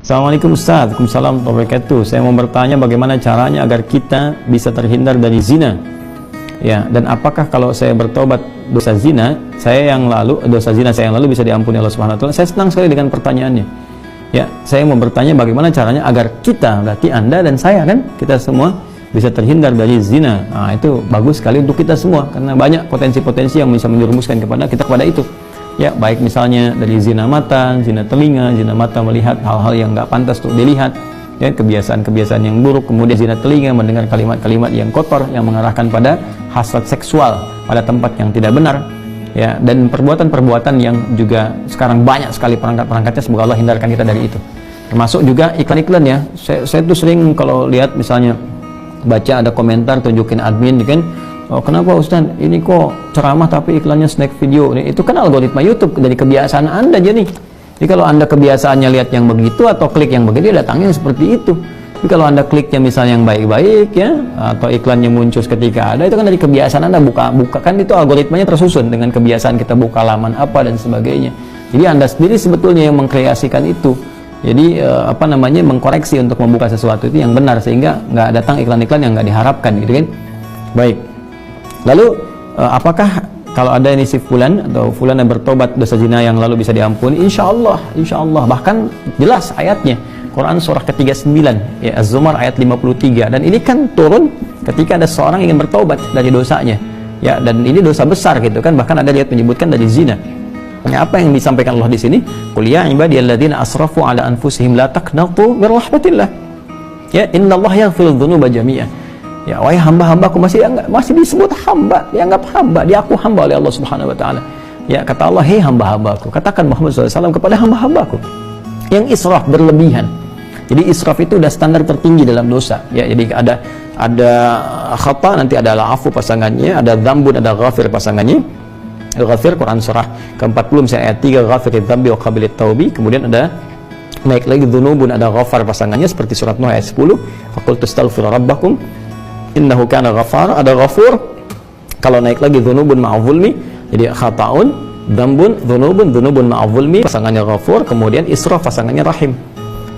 Assalamualaikum Ustaz. Waalaikumsalam warahmatullahi wabarakatuh. Saya mau bertanya bagaimana caranya agar kita bisa terhindar dari zina. Ya, dan apakah kalau saya bertobat dosa zina saya yang lalu bisa diampuni Allah Subhanahu wa taala? Saya senang sekali dengan pertanyaannya. Ya, saya mau bertanya bagaimana caranya agar kita, berarti Anda dan saya kan, kita semua bisa terhindar dari zina. Nah, itu bagus sekali untuk kita semua karena banyak potensi-potensi yang bisa menjerumuskan kepada itu. Ya, baik misalnya dari zina mata, zina telinga, zina mata melihat hal-hal yang nggak pantas untuk dilihat, ya, kebiasaan-kebiasaan yang buruk, kemudian zina telinga mendengar kalimat-kalimat yang kotor yang mengarahkan pada hasrat seksual pada tempat yang tidak benar, ya, dan perbuatan-perbuatan yang juga sekarang banyak sekali perangkat-perangkatnya. Semoga Allah hindarkan kita dari itu. Termasuk juga iklan-iklan, ya. Saya tuh sering kalau lihat misalnya baca ada komentar tunjukin admin kan, oh, kenapa Ustaz ini kok ceramah tapi iklannya snack video? Itu kan algoritma YouTube dari kebiasaan Anda jadi. Jadi kalau Anda kebiasaannya lihat yang begitu atau klik yang begitu, datangnya seperti itu. Tapi kalau Anda kliknya misalnya yang baik-baik, ya, atau iklannya muncul ketika ada, itu kan dari kebiasaan Anda buka kan, itu algoritmanya tersusun dengan kebiasaan kita buka laman apa dan sebagainya. Jadi Anda sendiri sebetulnya yang mengkreasikan itu. Jadi mengkoreksi untuk membuka sesuatu itu yang benar sehingga nggak datang iklan-iklan yang nggak diharapkan, gitu kan? Baik. Lalu apakah kalau ada ini si fulan atau fulan yang bertobat dosa zina yang lalu bisa diampuni? Insya Allah. Bahkan jelas ayatnya. Quran surah ke-39, ya, Az-Zumar ayat 53. Dan ini kan turun ketika ada seorang ingin bertobat dari dosanya. Ya, dan ini dosa besar gitu kan. Bahkan ada lihat menyebutkan dari zina. Nah, apa yang disampaikan Allah di sini? Qul ya ibadiyalladzina asrafu ala anfusihim la taqnatu min rahmatillah. Ya, innallaha yaghfiru dzunuba jami'an. Ya, wahai hamba-hambaku, masih disebut hamba, dianggap hamba, diaku hamba oleh Allah Subhanahu wa taala. Ya, kata Allah, "Hei hamba-hambaku," katakan Muhammad SAW kepada hamba-hambaku yang israf, berlebihan. Jadi israf itu udah standar tertinggi dalam dosa. Ya, jadi ada khata, nanti ada al-afu pasangannya, ada dzambun, ada ghafir pasangannya. Ghafir Quran surah ke-40 misalnya ayat 3, ghafiridzambi dzambi wa qabilit taubi. Kemudian ada naik lagi dzunubun, ada ghafar pasangannya seperti surat Nuh ayat 10, faqultu astaghfiru rabbakum innahu kana ghafar. Ada ghafur kalau naik lagi dzunubun ma'a zulmi, jadi khata'un, dzambun, dzunubun ma'a zulmi pasangannya ghafur, kemudian israf pasangannya rahim.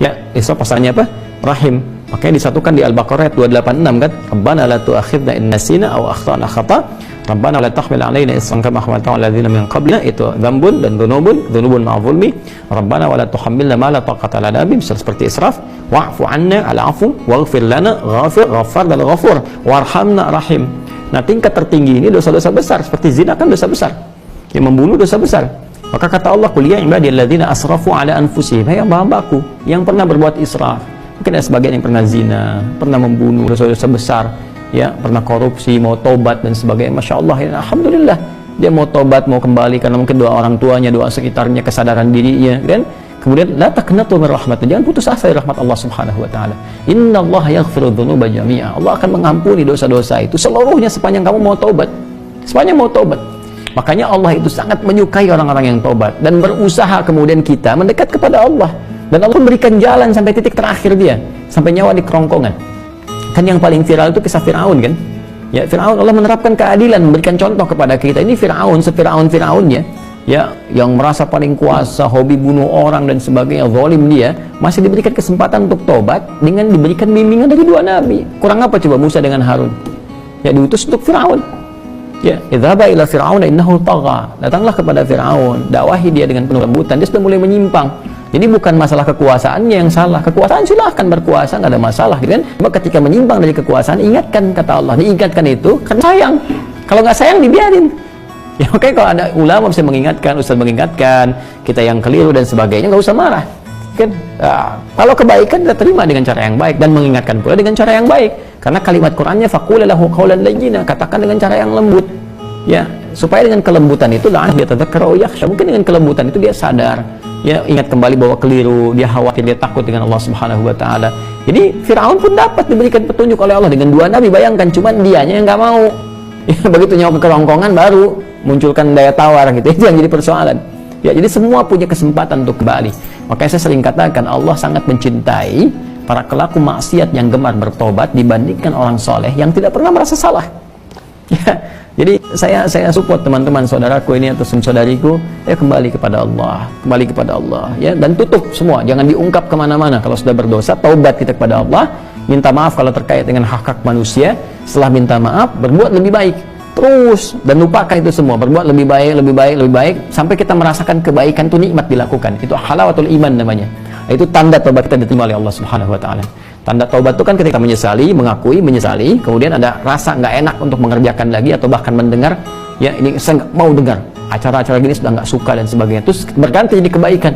Ya, israf pasangannya apa? Rahim. Makanya disatukan di Al-Baqarah ayat 286 kan, Rabbana la tu'akhidna in nasina aw akhtana khata', Rabbana la tahmil 'alaina isran kama hamaltahu 'alal ladzina min qablina. Itu dzambun dan dzunubun ma'a zulmi. Rabbana wa la tuhammilna ma la taqata lana bihi, seperti israf. Wa'fu 'anna, al-'afwu, waghfir lana, ghafir, ghaffar dan ghafur, warhamna, rahim. Nah, tingkat tertinggi ini dosa-dosa besar, seperti zina kan dosa besar. Yang membunuh dosa besar. Maka kata Allah, "Qul ya ibadiyalladzina asrafu 'ala anfusihim," hai hamba-hambaku yang pernah berbuat israf. Mungkin ada sebagian yang pernah zina, pernah membunuh, dosa-dosa besar, ya, pernah korupsi, mau tobat dan sebagainya. Masya Allah, ya, alhamdulillah dia mau tobat, mau kembali karena mungkin doa orang tuanya, doa sekitarnya, kesadaran dirinya, dan kemudian la taqnatu min rahmatillah, jangan putus asa dari rahmat Allah Subhanahu wa taala. Innallaha yaghfiru dzunuba jami'a. Allah akan mengampuni dosa-dosa itu seluruhnya sepanjang kamu mau tobat. Sepanjang mau tobat. Makanya Allah itu sangat menyukai orang-orang yang tobat dan berusaha kemudian kita mendekat kepada Allah. Dan Allah memberikan jalan sampai titik terakhir dia, sampai nyawa di kerongkongan. Kan yang paling viral itu kisah Fir'aun kan? Ya, Fir'aun, Allah menerapkan keadilan, memberikan contoh kepada kita. Ini Fir'aun, se-Fir'aun-Fir'aunnya, ya, yang merasa paling kuasa, hobi bunuh orang dan sebagainya, zalim dia, masih diberikan kesempatan untuk tobat dengan diberikan bimbingan dari dua nabi. Kurang apa coba Musa dengan Harun? Ya, diutus untuk Fir'aun. Ya, idzhaba ila fir'auna innahu tagha. Datanglah kepada Fir'aun, dakwahi dia dengan penuh kelembutan. Dia sudah mulai menyimpang. Jadi bukan masalah kekuasaannya yang salah. Kekuasaan silahkan berkuasa, nggak ada masalah, gitu kan? Cuma ketika menyimpang dari kekuasaan, ingatkan, kata Allah. Diingatkan itu kan sayang. Kalau nggak sayang dibiarin. Ya, oke, kalau ada ulama bisa mengingatkan, ustaz mengingatkan, kita yang keliru dan sebagainya, nggak usah marah. Kan? Nah, kalau kebaikan kita terima dengan cara yang baik dan mengingatkan pula dengan cara yang baik. Karena kalimat Qur'annya faqul lahu qawlan layyina, katakan dengan cara yang lembut. Ya, supaya dengan kelembutan itu dia tadzakkaru yakhsha. Mungkin dengan kelembutan itu dia sadar, ya, ingat kembali bahwa keliru, dia khawatir, dia takut dengan Allah Subhanahu wa taala. Jadi Firaun pun dapat diberikan petunjuk oleh Allah dengan dua nabi, bayangkan, cuman dianya yang nggak mau. Ya, begitu nyawa ke kerongkongan baru munculkan daya tawar gitu. Itu yang jadi persoalan. Ya, jadi semua punya kesempatan untuk kembali. Makanya saya sering katakan Allah sangat mencintai para pelaku maksiat yang gemar bertobat dibandingkan orang soleh yang tidak pernah merasa salah. Ya, jadi saya support teman-teman saudaraku ini atau saudariku, ya kembali kepada Allah, ya, dan tutup semua, jangan diungkap kemana-mana. Kalau sudah berdosa, taubat kita kepada Allah, minta maaf kalau terkait dengan hak-hak manusia. Setelah minta maaf, berbuat lebih baik terus, dan lupakan itu semua, berbuat lebih baik sampai kita merasakan kebaikan itu nikmat dilakukan. Itu halawatul iman namanya. Itu tanda taubat kita diterima oleh Allah Subhanahu wa taala. Tanda taubat itu kan ketika menyesali, mengakui, menyesali, kemudian ada rasa nggak enak untuk mengerjakan lagi atau bahkan mendengar, ya ini saya nggak mau dengar, acara-acara gini sudah nggak suka dan sebagainya. Terus berganti jadi kebaikan,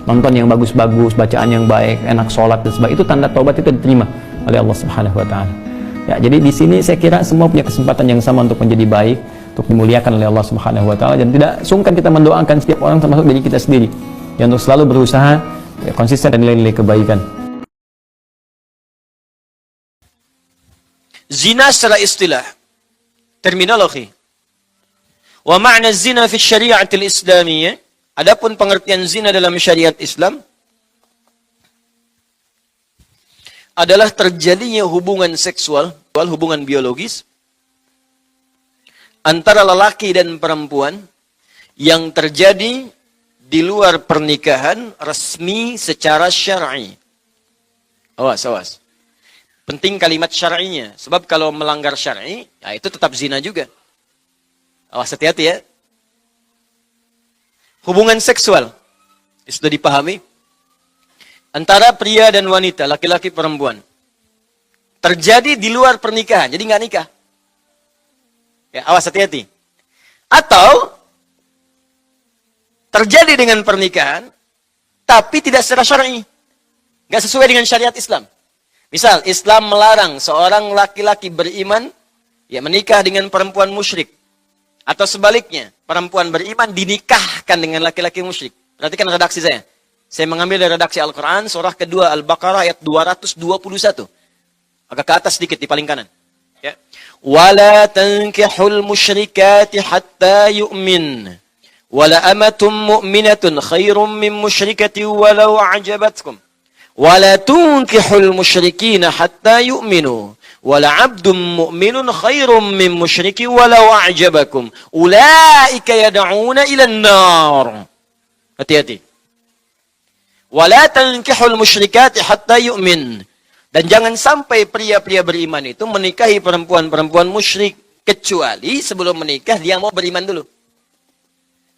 nonton yang bagus-bagus, bacaan yang baik, enak sholat dan sebagainya. Itu tanda taubat itu diterima oleh Allah Subhanahu wa taala. Ya, jadi di sini saya kira semua punya kesempatan yang sama untuk menjadi baik, untuk dimuliakan oleh Allah Subhanahu wa taala, dan tidak sungkan kita mendoakan setiap orang termasuk diri kita sendiri, yang untuk selalu berusaha ya, konsisten dan nilai-nilai kebaikan. Zina secara istilah, terminologi. Wa ma'na zina fi syariatil islamiyah. Adapun pengertian zina dalam syariat Islam adalah terjadinya hubungan seksual, hubungan biologis antara lelaki dan perempuan yang terjadi di luar pernikahan resmi secara syar'i. Awas. Penting kalimat syar'inya, sebab kalau melanggar syar'i, ya itu tetap zina juga. Awas, hati-hati ya. Hubungan seksual, sudah dipahami? Antara pria dan wanita, laki-laki perempuan. Terjadi di luar pernikahan, jadi nggak nikah. Ya, awas, hati-hati. Atau terjadi dengan pernikahan, tapi tidak secara syar'i. Nggak sesuai dengan syariat Islam. Misal, Islam melarang seorang laki-laki beriman ya menikah dengan perempuan musyrik. Atau sebaliknya, perempuan beriman dinikahkan dengan laki-laki musyrik. Perhatikan redaksi saya. Saya mengambil dari redaksi Al-Quran, surah kedua Al-Baqarah ayat 221. Agak ke atas sedikit di paling kanan. Ya. وَلَا تَنْكِحُ الْمُشْرِكَاتِ حَتَّى يُؤْمِنْ وَلَأَمَةٌ مُؤْمِنَةٌ خَيْرٌ مِّن مُشْرِكَةٍ وَلَوْ أَعْجَبَتْكُمْ وَلَا تُنْكِحُوا الْمُشْرِكِينَ حَتَّى يُؤْمِنُوا وَلَعَبْدٌ مُؤْمِنٌ خَيْرٌ مِّن مُشْرِكٍ وَلَوْ أَعْجَبَكُمْ أُولَٰئِكَ يَدْعُونَ إِلَى النَّارِ. Hati-hati. وَلَا تَنْكِحُوا الْمُشْرِكَاتِ حَتَّى يُؤْمِنْ. Dan jangan sampai pria-pria beriman itu menikahi perempuan-perempuan musyrik kecuali sebelum menikah dia mau beriman dulu.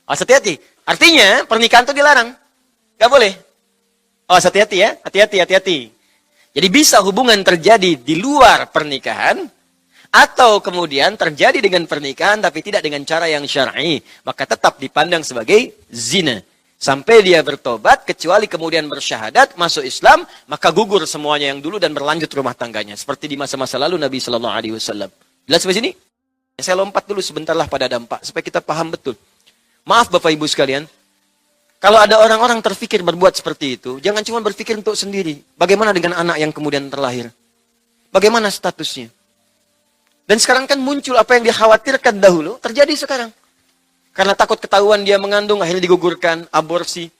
Hati-hati. Artinya pernikahan itu dilarang. Gak boleh. Hati-hati ya. Hati-hati. Jadi bisa hubungan terjadi di luar pernikahan atau kemudian terjadi dengan pernikahan tapi tidak dengan cara yang syar'i, maka tetap dipandang sebagai zina. Sampai dia bertobat, kecuali kemudian bersyahadat, masuk Islam, maka gugur semuanya yang dulu dan berlanjut rumah tangganya. Seperti di masa-masa lalu Nabi SAW. Jelas sampai sini? Saya lompat dulu sebentarlah pada dampak, supaya kita paham betul. Maaf Bapak Ibu sekalian, kalau ada orang-orang terfikir berbuat seperti itu, jangan cuma berpikir untuk sendiri. Bagaimana dengan anak yang kemudian terlahir? Bagaimana statusnya? Dan sekarang kan muncul apa yang dikhawatirkan dahulu, terjadi sekarang. Karena takut ketahuan dia mengandung, akhirnya digugurkan, aborsi.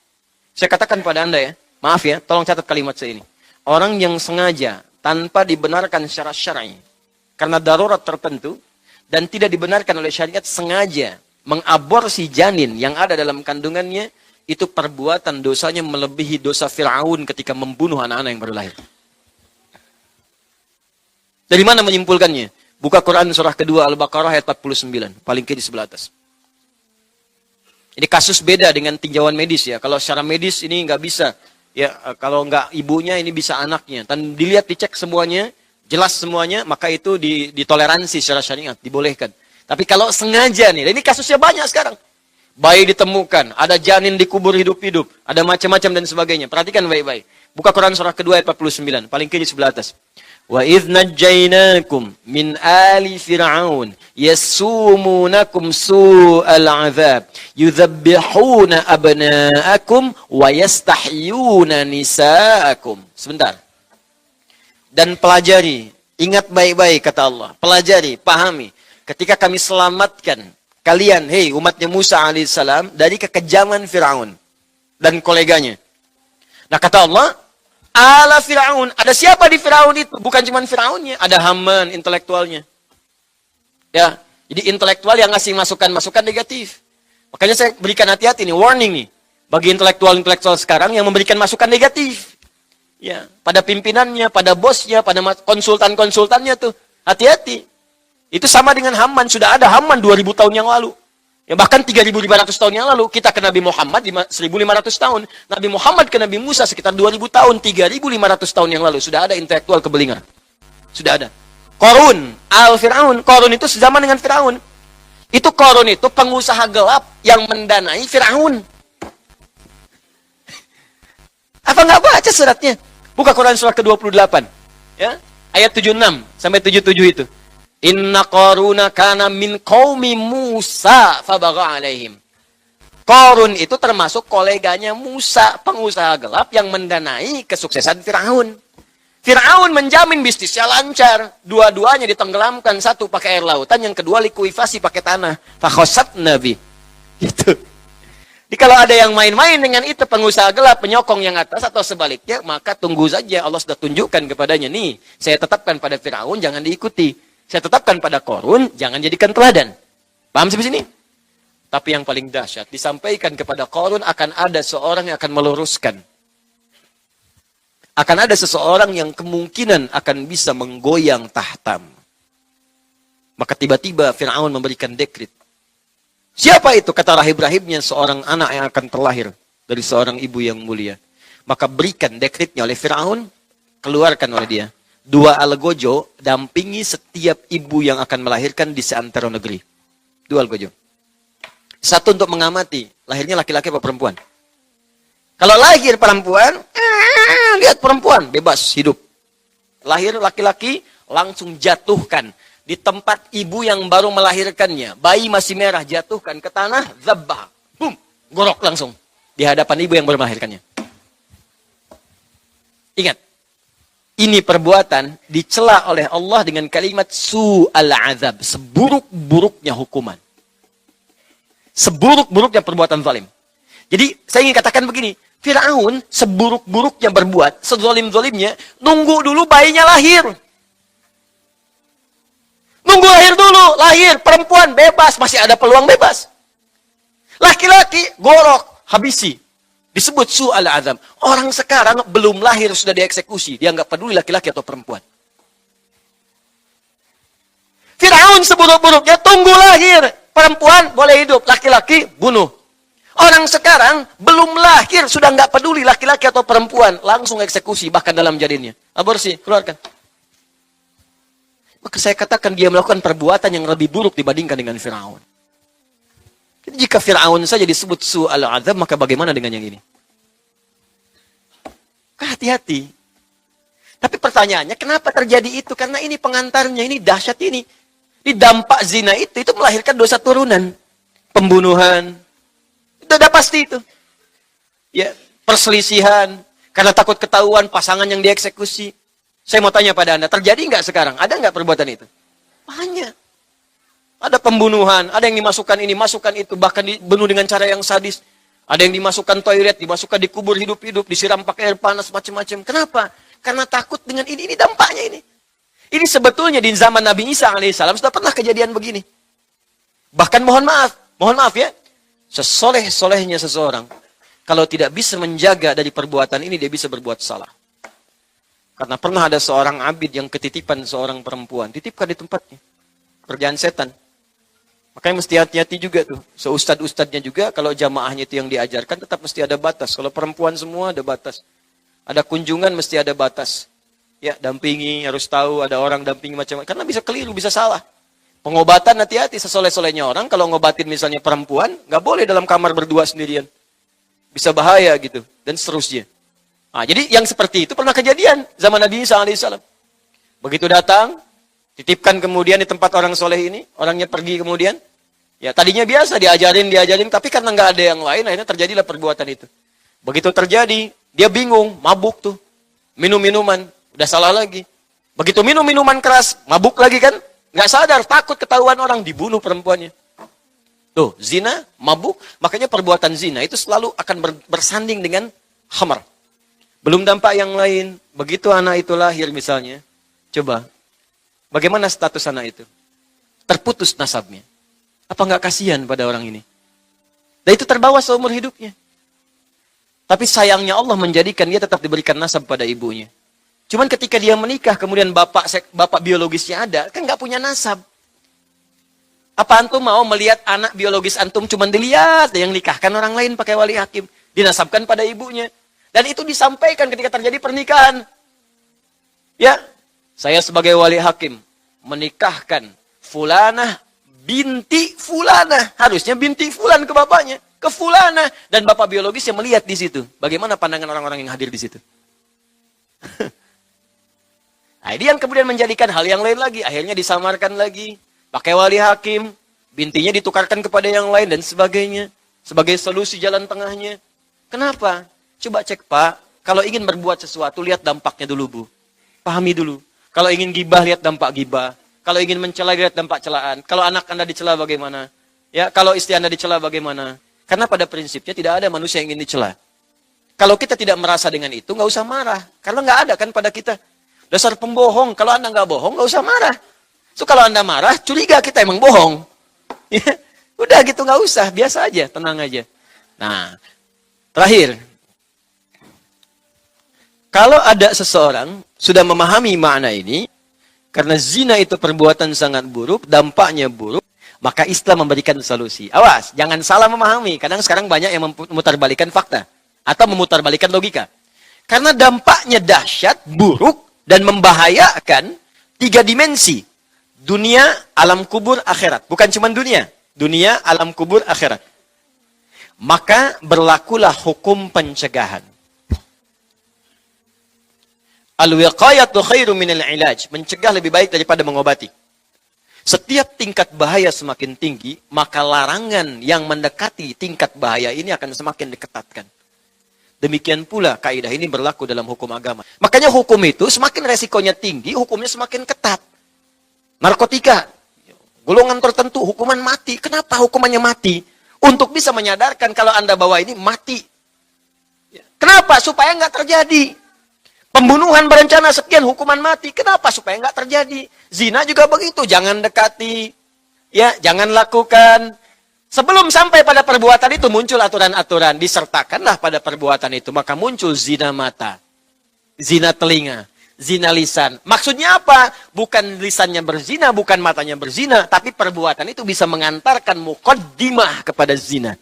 Saya katakan pada Anda ya, maaf ya, tolong catat kalimat saya ini. Orang yang sengaja, tanpa dibenarkan secara syar'i, karena darurat tertentu, dan tidak dibenarkan oleh syariat, sengaja mengaborsi janin yang ada dalam kandungannya, itu perbuatan dosanya melebihi dosa Fir'aun ketika membunuh anak-anak yang baru lahir. Dari mana menyimpulkannya? Buka Quran surah kedua Al-Baqarah ayat 49, paling kiri sebelah atas. Ini kasus beda dengan tinjauan medis ya. Kalau secara medis ini nggak bisa. Ya, kalau nggak ibunya ini bisa anaknya. Dan dilihat, dicek semuanya, jelas semuanya, maka itu ditoleransi secara syariat, dibolehkan. Tapi kalau sengaja nih, ini kasusnya banyak sekarang. Bayi ditemukan, ada janin dikubur hidup-hidup, ada macam-macam dan sebagainya. Perhatikan baik-baik. Buka Quran surah kedua ayat 49, paling kiri sebelah atas. وَإِذْ نَجَّيْنَاكُمْ مِنْ آلِ فِرْعَوْنَ يَسُومُونَكُمْ سُوءَ الْعَذَابِ يُذَبِّحُونَ أَبْنَاءَكُمْ وَيَسْتَحْيُونَ نِسَاءَكُمْ. Sebentar. Dan pelajari, ingat baik-baik kata Allah. Pelajari, pahami. Ketika kami selamatkan kalian, hei umatnya Musa alaihissalam, dari kekejaman Fir'aun dan koleganya. Nah kata Allah, ala Fir'aun. Ada siapa di Fir'aun itu? Bukan cuma Fir'aunnya. Ada Haman, intelektualnya. Ya. Jadi intelektual yang ngasih masukan-masukan negatif. Makanya saya berikan hati-hati nih, warning nih. Bagi intelektual-intelektual sekarang yang memberikan masukan negatif. Ya, pada pimpinannya, pada bosnya, pada konsultan-konsultannya tuh. Hati-hati. Itu sama dengan Haman. Sudah ada Haman 2000 tahun yang lalu. Ya, bahkan 3500 tahun yang lalu. Kita ke Nabi Muhammad 1500 tahun. Nabi Muhammad ke Nabi Musa sekitar 2000 tahun. 3500 tahun yang lalu. Sudah ada intelektual kebelingan. Sudah ada. Korun, Al-Fir'aun. Korun itu sezaman dengan Fir'aun. Itu Korun itu pengusaha gelap yang mendanai Fir'aun. Apa nggak baca suratnya? Buka Quran surat ke-28. Ya, ayat 76 sampai 77 itu. Inna Qaruna kana min qaumi Musa fabagha alaihim. Qarun itu termasuk koleganya Musa, pengusaha gelap yang mendanai kesuksesan Fir'aun. Fir'aun menjamin bisnisnya lancar. Dua-duanya ditenggelamkan. Satu pakai air lautan, yang kedua likuifasi pakai tanah. Fakhosat Nabi. Gitu. Jadi kalau ada yang main-main dengan itu, pengusaha gelap, penyokong yang atas atau sebaliknya, maka tunggu saja. Allah sudah tunjukkan kepadanya. Nih, saya tetapkan pada Fir'aun, jangan diikuti. Saya tetapkan pada Qarun, jangan jadikan teladan. Paham sampai sini? Tapi yang paling dahsyat, disampaikan kepada Qarun akan ada seorang yang akan meluruskan. Akan ada seseorang yang kemungkinan akan bisa menggoyang tahtam. Maka tiba-tiba Fir'aun memberikan dekret. Siapa itu? Kata rahib-rahibnya, seorang anak yang akan terlahir dari seorang ibu yang mulia. Maka berikan dekretnya oleh Fir'aun, keluarkan oleh dia. 2 algojo dampingi setiap ibu yang akan melahirkan di seantero negeri. 2 algojo. 1 untuk mengamati, lahirnya laki-laki atau perempuan. Kalau lahir perempuan, lihat perempuan, bebas hidup. Lahir laki-laki, langsung jatuhkan. Di tempat ibu yang baru melahirkannya. Bayi masih merah, jatuhkan ke tanah, zabbah. Boom, gorok langsung. Di hadapan ibu yang baru melahirkannya. Ingat, ini perbuatan dicela oleh Allah dengan kalimat su'al azab. Seburuk-buruknya hukuman. Seburuk-buruknya perbuatan zalim. Jadi, saya ingin katakan begini. Fir'aun seburuk-buruknya berbuat, sezolim-zolimnya, nunggu dulu bayinya lahir. Nunggu lahir dulu, lahir, perempuan, bebas, masih ada peluang bebas. Laki-laki, gorok, habisi. Disebut su'al azab. Orang sekarang belum lahir sudah dieksekusi. Dia nggak peduli laki-laki atau perempuan. Fir'aun seburuk-buruknya, tunggu lahir. Perempuan boleh hidup, laki-laki bunuh. Orang sekarang belum lahir, sudah nggak peduli laki-laki atau perempuan. Langsung eksekusi, bahkan dalam janinnya. Aborsi, keluarkan. Maka saya katakan dia melakukan perbuatan yang lebih buruk dibandingkan dengan Fir'aun. Jadi jika Fir'aun saja disebut su'al azab, maka bagaimana dengan yang ini? Hati-hati. Tapi pertanyaannya, kenapa terjadi itu? Karena ini pengantarnya, ini dahsyat ini. Di dampak zina itu melahirkan dosa turunan. Pembunuhan. Itu udah pasti itu. Ya, perselisihan. Karena takut ketahuan pasangan yang dieksekusi. Saya mau tanya pada Anda, terjadi nggak sekarang? Ada nggak perbuatan itu? Banyak. Ada pembunuhan, ada yang dimasukkan ini, masukkan itu, bahkan dibunuh dengan cara yang sadis. Ada yang dimasukkan toilet, dimasukkan di kubur hidup-hidup, disiram pakai air panas, macam-macam. Kenapa? Karena takut dengan ini dampaknya ini. Ini sebetulnya di zaman Nabi Isa alaihissalam sudah pernah kejadian begini. Bahkan mohon maaf ya, sesoleh-solehnya seseorang, kalau tidak bisa menjaga dari perbuatan ini, dia bisa berbuat salah. Karena pernah ada seorang abid yang ketitipan seorang perempuan, titipkan di tempatnya. Kerjaan setan. Makanya mesti hati-hati juga tuh. Seustad-ustadnya juga, kalau jamaahnya itu yang diajarkan, tetap mesti ada batas. Kalau perempuan semua ada batas. Ada kunjungan mesti ada batas. Ya, dampingi, harus tahu, ada orang dampingi macam-macam. Karena bisa keliru, bisa salah. Pengobatan hati-hati, sesoleh-solehnya orang, kalau ngobatin misalnya perempuan, nggak boleh dalam kamar berdua sendirian. Bisa bahaya gitu, dan seterusnya. Nah, jadi yang seperti itu pernah kejadian zaman Nabi Isa alaihissalam. Begitu datang, titipkan kemudian di tempat orang soleh ini, orangnya pergi kemudian. Ya tadinya biasa diajarin, tapi karena nggak ada yang lain, akhirnya terjadilah perbuatan itu. Begitu terjadi, dia bingung, mabuk tuh, minum minuman, udah salah lagi. Begitu minum minuman keras, mabuk lagi kan, nggak sadar, takut ketahuan orang, dibunuh perempuannya. Tuh, zina, mabuk, makanya perbuatan zina itu selalu akan bersanding dengan khamar. Belum dampak yang lain. Begitu anak itu lahir misalnya. Coba. Bagaimana status anak itu? terputus nasabnya. Apa nggak kasihan pada orang ini? Dan itu terbawa seumur hidupnya. Tapi sayangnya Allah menjadikan dia tetap diberikan nasab pada ibunya. Cuman ketika dia menikah, kemudian bapak biologisnya ada, kan nggak punya nasab. Apa antum mau melihat anak biologis antum cuman dilihat, yang nikahkan orang lain pakai wali hakim, dinasabkan pada ibunya. Dan itu disampaikan ketika terjadi pernikahan. Ya, saya sebagai wali hakim menikahkan fulanah binti fulanah. Harusnya binti fulan ke bapaknya, ke fulanah, dan bapak biologis yang melihat di situ. Bagaimana pandangan orang-orang yang hadir di situ? Nah, ini yang kemudian menjadikan hal yang lain lagi. Akhirnya disamarkan lagi, pakai wali hakim, bintinya ditukarkan kepada yang lain dan sebagainya. Sebagai solusi jalan tengahnya. Kenapa? Coba cek Pak, kalau ingin berbuat sesuatu, lihat dampaknya dulu Bu. Pahami dulu. Kalau ingin gibah, lihat dampak gibah. Kalau ingin mencela, lihat dampak celaan. Kalau anak Anda dicela bagaimana? Ya, kalau istri Anda dicela bagaimana? Karena pada prinsipnya tidak ada manusia yang ingin dicela. Kalau kita tidak merasa dengan itu, nggak usah marah. Karena nggak ada kan pada kita. Dasar pembohong, kalau Anda nggak bohong, nggak usah marah. So, kalau Anda marah, curiga kita emang bohong. Ya, udah gitu, nggak usah. Biasa aja, tenang aja. Nah, terakhir. Kalau ada seseorang sudah memahami makna ini, karena zina itu perbuatan sangat buruk, dampaknya buruk, maka Islam memberikan solusi. Awas, jangan salah memahami. Kadang sekarang banyak yang memutarbalikkan fakta atau memutarbalikkan logika. Karena dampaknya dahsyat, buruk, dan membahayakan 3 dimensi. Dunia, alam kubur, akhirat. Bukan cuma dunia. Dunia, alam kubur, akhirat. Maka berlakulah hukum pencegahan. Al-wiqayatu khairu minal ilaj. Mencegah lebih baik daripada mengobati. Setiap tingkat bahaya semakin tinggi, maka larangan yang mendekati tingkat bahaya ini akan semakin diketatkan. Demikian pula kaidah ini berlaku dalam hukum agama. Makanya hukum itu semakin resikonya tinggi, hukumnya semakin ketat. Narkotika, golongan tertentu, hukuman mati. Kenapa hukumannya mati? Untuk bisa menyadarkan kalau Anda bawa ini mati. Kenapa? Supaya nggak terjadi. Pembunuhan berencana sekian, hukuman mati. Kenapa? Supaya nggak terjadi. Zina juga begitu. Jangan dekati. Ya, jangan lakukan. Sebelum sampai pada perbuatan itu muncul aturan-aturan. Disertakanlah pada perbuatan itu. Maka muncul zina mata. Zina telinga. Zina lisan. Maksudnya apa? Bukan lisannya berzina, bukan matanya berzina. Tapi perbuatan itu bisa mengantarkan muqaddimah kepada zina.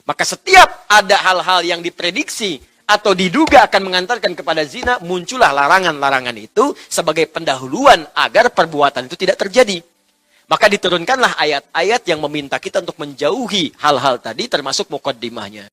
Maka setiap ada hal-hal yang diprediksi atau diduga akan mengantarkan kepada zina, muncullah larangan-larangan itu sebagai pendahuluan agar perbuatan itu tidak terjadi. Maka diturunkanlah ayat-ayat yang meminta kita untuk menjauhi hal-hal tadi termasuk muqaddimahnya.